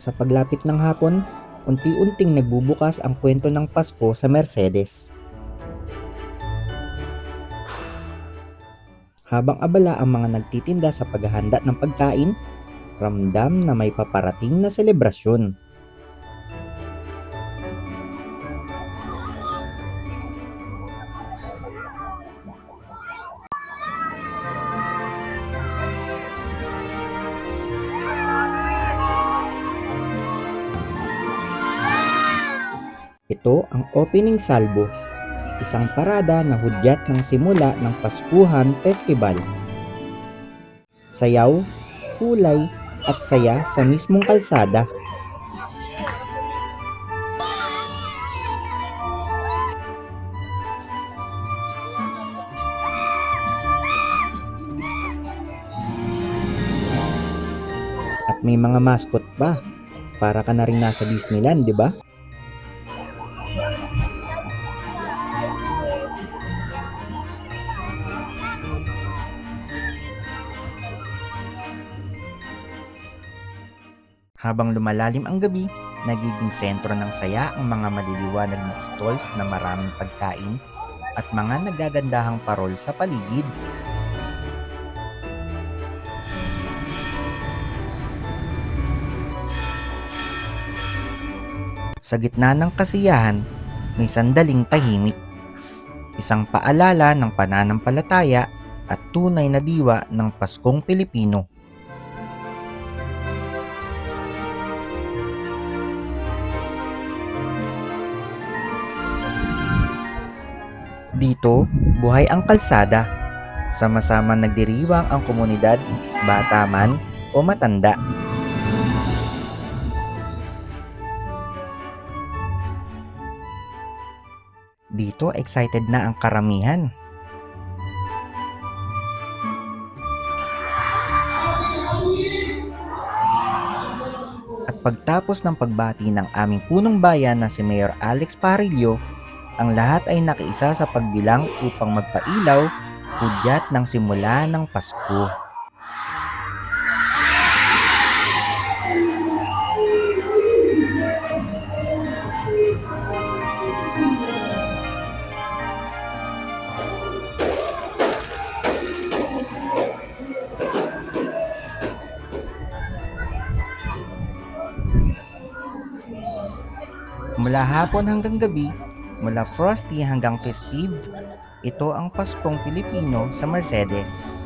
Sa paglapit ng hapon, unti-unting nagbubukas ang kwento ng Pasko sa Mercedes. Habang abala ang mga nagtitinda sa paghahanda ng pagkain, ramdam na may paparating na selebrasyon. Ito ang opening salvo, isang parada na hudyat ng simula ng Paskuhan Festival. Sayaw, kulay, at saya sa mismong kalsada. At may mga mascot pa. Para ka na rin nasa Disneyland, di ba? Habang lumalalim ang gabi, nagiging sentro ng saya ang mga maliliwanag na stalls na maraming pagkain at mga nagagandahang parol sa paligid. Sa gitna ng kasiyahan, may sandaling tahimik. Isang paalala ng pananampalataya at tunay na diwa ng Paskong Pilipino. Dito, buhay ang kalsada. Sama-sama nagdiriwang ang komunidad, bata man o matanda. Dito, excited na ang karamihan. At pagtapos ng pagbati ng aming punong bayan na si Mayor Alex Parillo, ang lahat ay nakiisa sa pagbilang upang magpailaw, hudyat ng simula ng Pasko. Mula hapon hanggang gabi, mula frosty hanggang festive, ito ang Paskong Pilipino sa Mercedes.